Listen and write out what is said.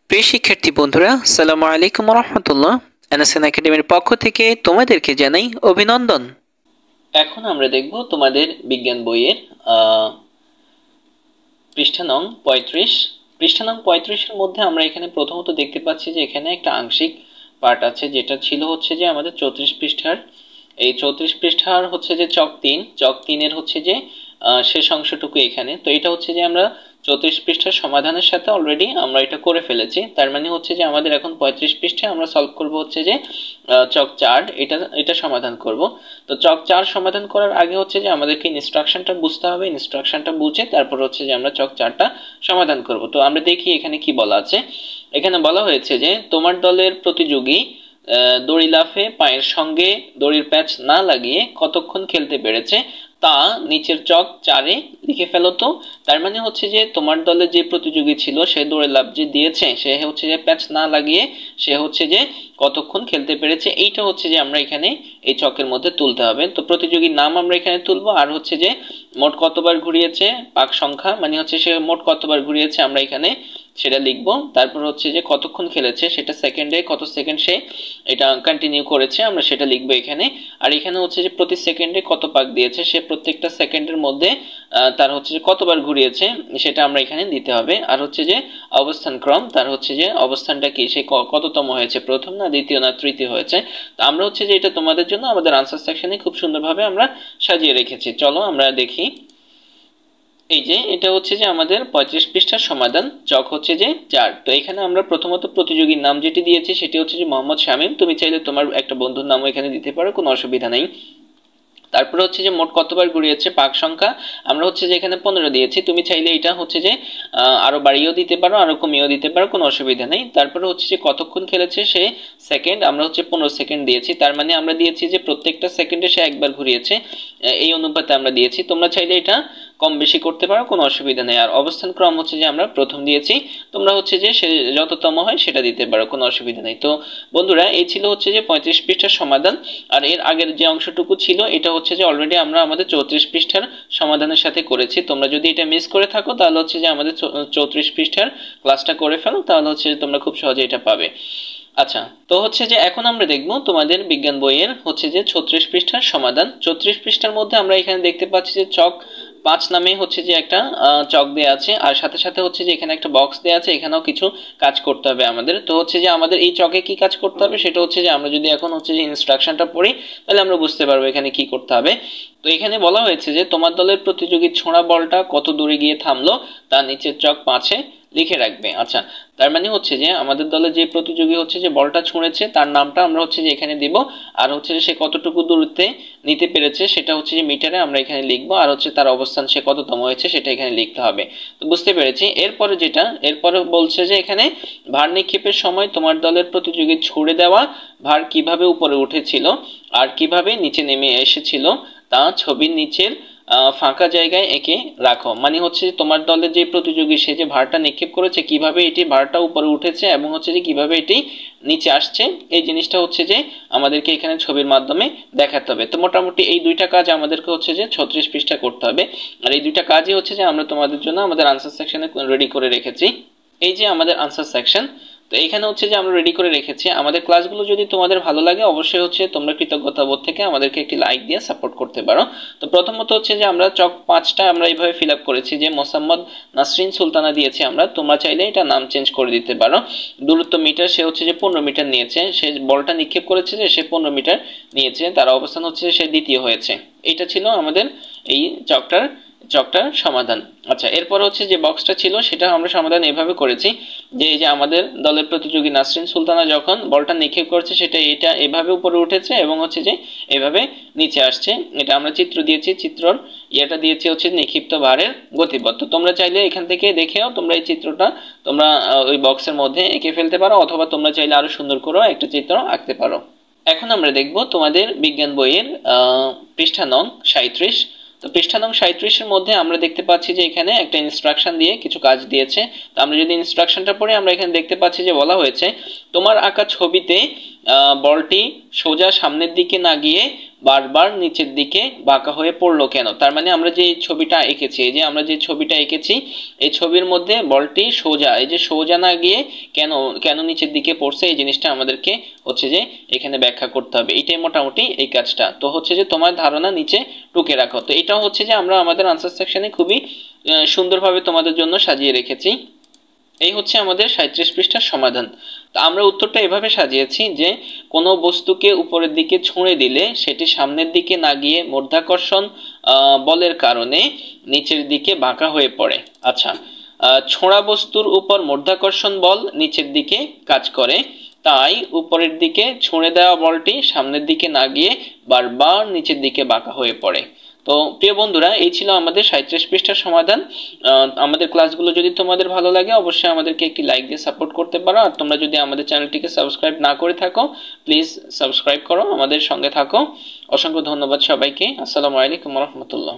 প্রিয় শিক্ষার্থী বন্ধুরা, আসসালামু আলাইকুম রাহমাতুল্লাহ। এনএসএন একাডেমির পক্ষ থেকে তোমাদেরকে জানাই অভিনন্দন। এখন আমরা দেখব তোমাদের বিজ্ঞান বইয়ের পৃষ্ঠা নং 35। পৃষ্ঠা নং 35 এর মধ্যে আমরা এখানে প্রথমত দেখতে পাচ্ছি যে এখানে একটা আংশিক পার্ট আছে, যেটা ছিল হচ্ছে যে আমাদের 34 পৃষ্ঠার। এই 34 পৃষ্ঠার হচ্ছে যে চক 3 এর হচ্ছে যে শেষ অংশটুকু এখানে। তো এটা হচ্ছে যে আমরা 34 পৃষ্ঠার সমাধানের সাথে অলরেডি আমরা এটা করে ফেলেছি। তার মানে হচ্ছে যে আমাদের এখন 35 পৃষ্ঠায় আমরা সলভ করব হচ্ছে যে চক 4, এটা সমাধান করব। তো চক 4 সমাধান করার আগে হচ্ছে যে আমাদেরকে ইনস্ট্রাকশনটা বুঝতে হবে। ইনস্ট্রাকশনটা বুঝে তারপর হচ্ছে যে আমরা চক 4টা সমাধান করব। তো আমরা দেখি এখানে কি বলা আছে। এখানে বলা হয়েছে যে তোমার দলের প্রতিযোগী দড়ি লাফে পায়ের সঙ্গে দড়ির প্যাচ না লাগিয়ে কতক্ষণ খেলতে পেরেছে তা নিচের চক 4-এ লিখে ফেলো। তো তার মানে হচ্ছে যে তোমার দলে যে প্রতিযোগী ছিল সে দড়ি লাফ যে দিয়েছে সে হচ্ছে যে প্যাচ না লাগিয়ে সে হচ্ছে যে কতক্ষণ খেলতে পেরেছে, এইটা হচ্ছে যে আমরা এখানে এই চকের মধ্যে তুলতে হবে। তো প্রতিযোগীর নাম আমরা এখানে তুলবো, আর হচ্ছে যে মোট কতবার ঘুরিয়েছে পাক সংখ্যা, মানে হচ্ছে সে মোট কতবার ঘুরিয়েছে আমরা এখানে সেটা লিখবো। তারপর হচ্ছে যে কতক্ষণ খেলেছে সেটা সেকেন্ডে কত সেকেন্ড সে এটা কন্টিনিউ করেছে আমরা সেটা লিখবো এখানে। আর এখানে হচ্ছে যে প্রতি সেকেন্ডে কত পাক দিয়েছে, সে প্রত্যেকটা সেকেন্ডের মধ্যে তার হচ্ছে যে কতবার ঘুরিয়েছে সেটা আমরা এখানে দিতে হবে। আর হচ্ছে যে অবস্থান ক্রম, তার হচ্ছে যে অবস্থানটা কি, সে কততম হয়েছে, প্রথম না দ্বিতীয় না তৃতীয় হয়েছে। তো আমরা হচ্ছে যে এটা তোমাদের জন্য আমাদের আনসার সেকশনে খুব সুন্দরভাবে আমরা সাজিয়ে রেখেছি। চলো আমরা দেখি। এই যে এটা হচ্ছে যে আমাদের 35 পৃষ্ঠার সমাধান, চক হচ্ছে যে 4। তো এখানে আমরা প্রথমত প্রতিযোগীর নাম যেটি দিয়েছি সেটি হচ্ছে যে মোহাম্মদ শামীম। তুমি চাইলে তোমার একটা বন্ধুর নামও এখানে দিতে পারো, কোনো অসুবিধা নেই। তারপরে হচ্ছে যে মোট কতবার ঘুরিয়েছে পাক সংখ্যা, আমরা হচ্ছে যে এখানে 15 দিয়েছি। তুমি চাইলে এটা হচ্ছে যে আরো বাড়িয়েও দিতে পারো, আরো কমিয়েও দিতে পারো, কোনো অসুবিধা নেই। তারপরে হচ্ছে যে কতক্ষণ খেলেছে সে সেকেন্ড, আমরা হচ্ছে 15 সেকেন্ড দিয়েছি। তার মানে আমরা দিয়েছি যে প্রত্যেকটা সেকেন্ডে সে একবার ঘুরিয়েছে, এই অনুপাতে আমরা দিয়েছি। তোমরা চাইলে এটা কম বেশি করতে পারো, কোনো অসুবিধা নেই। আর অবস্থান ক্রম হচ্ছে যে আমরা প্রথম দিয়েছি, তোমরা হচ্ছে যে সে যততম হয় সেটা দিতে পারো, কোনো অসুবিধা নেই। তো বন্ধুরা এই ছিল হচ্ছে যে 35 পৃষ্ঠার সমাধান। আর এর আগের যে অংশটুকু ছিল এটা হচ্ছে যে অলরেডি আমরা আমাদের 34 পৃষ্ঠার সমাধানের সাথে করেছি। তোমরা যদি এটা মিস করে থাকো তাহলে হচ্ছে যে আমাদের 34 পৃষ্ঠার ক্লাসটা করে ফেলো, তাহলে হচ্ছে তোমরা খুব সহজে এটা পাবে। আচ্ছা, তো হচ্ছে যে এখন আমরা দেখব তোমাদের বিজ্ঞান বইয়ের হচ্ছে যে 36 পৃষ্ঠার সমাধান। 34 পৃষ্ঠার মধ্যে আমরা এখানে দেখতে পাচ্ছি যে চক 5 নামে হচ্ছে যে একটা চক দেয়া আছে, আর সাথে সাথে হচ্ছে যে এখানে একটা বক্স দেয়া আছে, এখানেও কিছু কাজ করতে হবে আমাদের। তো হচ্ছে যে আমাদের এই চকে কি কাজ করতে হবে সেটা হচ্ছে যে আমরা যদি এখন হচ্ছে যে ইনস্ট্রাকশনটা পড়ি তাহলে আমরা বুঝতে পারবো এখানে কি করতে হবে। তো এখানে বলা হয়েছে যে তোমার দলের প্রতিযোগী ছোঁড়া বলটা কত দূরে গিয়ে থামলো তা নিচের চক 5-এ লিখে রাখবে। আচ্ছা, তার মানে হচ্ছে যে আমাদের দলে যে প্রতিযোগী হচ্ছে যে বলটা ছুঁড়েছে তার নামটা আমরা হচ্ছে যে এখানে দিব, আর হচ্ছে যে সে কতটুকু দূরত্বে নিতে পেরেছে সেটা হচ্ছে যে মিটারে আমরা এখানে লিখবো, আর হচ্ছে তার অবস্থান সে কততম হয়েছে সেটা এখানে লিখতে হবে। তো বুঝতে পেরেছি। এরপরে বলছে যে এখানে ভার নিক্ষেপের সময় তোমার দলের প্রতিযোগী ছুড়ে দেওয়া ভার কিভাবে উপরে উঠেছিল আর কিভাবে নিচে নেমে এসেছিল তা ছবির নিচের ফাঁকা জায়গায় এঁকে রাখো। মানে হচ্ছে তোমার দলের যে প্রতিযোগী সে যে ভারটা নিক্ষেপ করেছে কিভাবে এটি ভারটা উপরে উঠেছে এবং হচ্ছে যে কিভাবে এটি নিচে আসছে, এই জিনিসটা হচ্ছে যে আমাদেরকে এখানে ছবির মাধ্যমে দেখাতে হবে। তো মোটামুটি এই দুইটা কাজ আমাদেরকে হচ্ছে যে 36 পৃষ্ঠা করতে হবে। আর এই দুইটা কাজই হচ্ছে যে আমরা তোমাদের জন্য আমাদের আনসার সেকশনে রেডি করে রেখেছি। এই যে আমাদের আনসার সেকশন, তো এখানে হচ্ছে যে আমরা রেডি করে রেখেছি। আমাদের ক্লাসগুলো যদি তোমাদের ভালো লাগে অবশ্যই হচ্ছে তোমরা কৃতজ্ঞতা বোধ থেকে আমাদেরকে একটি লাইক দিয়ে সাপোর্ট করতে পারো। তো প্রথমত হচ্ছে যে আমরা চক 5টা আমরা এইভাবে ফিল আপ করেছি যে মোসাম্মদ নাসরিন সুলতানা দিয়েছি আমরা, তোমরা চাইলে এটা নাম চেঞ্জ করে দিতে পারো। দূরত্ব মিটার, সে হচ্ছে যে 15 মিটার নিয়েছে, সে বলটা নিক্ষেপ করেছে যে সে 15 মিটার নিয়েছে, তার অবস্থান হচ্ছে সে দ্বিতীয় হয়েছে। এটা ছিল আমাদের এই চকটার সমাধান। আচ্ছা, এরপর হচ্ছে যে বক্সটা ছিল সেটা আমরা সমাধান এভাবে করেছি যে এই যে আমাদের দলের প্রতিযোগী নাসরিন সুলতানা যখন বলটা নিক্ষেপ করেছে সেটা এটা এভাবে উপরে উঠেছে এবং হচ্ছে যে এভাবে নিচে আসছে। এটা আমরা চিত্র দিয়েছি, চিত্রর ইয়েটা দিয়েছি হচ্ছে নিক্ষিপ্ত ভারের গতিপথ। তো তোমরা চাইলে এখান থেকে দেখেও তোমরা এই চিত্রটা তোমরা ওই বক্সের মধ্যে এঁকে ফেলতে পারো, অথবা তোমরা চাইলে আরো সুন্দর করে একটা চিত্র আঁকতে পারো। এখন আমরা দেখব তোমাদের বিজ্ঞান বইয়ের পৃষ্ঠা নং 37। তো পৃষ্ঠা নং 37-এর মধ্যে আমরা দেখতে পাচ্ছি যে এখানে একটা ইনস্ট্রাকশন দিয়ে কিছু কাজ দিয়েছে। তো আমরা যদি ইনস্ট্রাকশনটা পড়ি আমরা এখানে দেখতে পাচ্ছি যে বলা হয়েছে তোমার আঁকা ছবিতে বলটি সোজা সামনের দিকে না গিয়ে বারবার নিচের দিকে বাঁকা হয়ে পড়লো কেন? তার মানে আমরা যে ছবিটা এঁকেছি, এই যে আমরা যে ছবিটা এঁকেছি এই ছবির মধ্যে বলটি সোজা, এই যে সোজা না গিয়ে কেন কেন নিচের দিকে পড়ছে এই জিনিসটা আমাদেরকে হচ্ছে যে এখানে ব্যাখ্যা করতে হবে। এটাই মোটামুটি এই কাজটা। তো হচ্ছে যে তোমার ধারণা নিচে টুকে রাখো। তো এটাও হচ্ছে যে আমরা আমাদের আনসার সেকশনে খুবই সুন্দরভাবে তোমাদের জন্য সাজিয়ে রেখেছি। এই হচ্ছে আমাদের 37 পৃষ্ঠার সমাধান। তো আমরা উত্তরটা এভাবে সাজিয়েছি যে কোনো বস্তুকে উপরের দিকে ছুঁড়ে দিলে সেটি সামনের দিকে না গিয়ে মধ্যাকর্ষণ বলের কারণে নিচের দিকে বাঁকা হয়ে পড়ে। আচ্ছা, ছোঁড়া বস্তুর উপর মধ্যাকর্ষণ বল নিচের দিকে কাজ করে, তাই উপরের দিকে ছুঁড়ে দেওয়া বলটি সামনের দিকে না গিয়ে বারবার নিচের দিকে বাঁকা হয়ে পড়ে। তো প্রিয় বন্ধুরা, এই ছিল আমাদের 37 পৃষ্ঠার সমাধান। আমাদের ক্লাসগুলো যদি তোমাদের ভালো লাগে অবশ্যই আমাদেরকে একটি লাইক দিয়ে সাপোর্ট করতে পারো। আর তোমরা যদি আমাদের চ্যানেলটিকে সাবস্ক্রাইব না করে থাকো প্লিজ সাবস্ক্রাইব করো, আমাদের সঙ্গে থাকো। অসংখ্য ধন্যবাদ সবাইকে। আসসালামু আলাইকুম ওয়া রাহমাতুল্লাহ।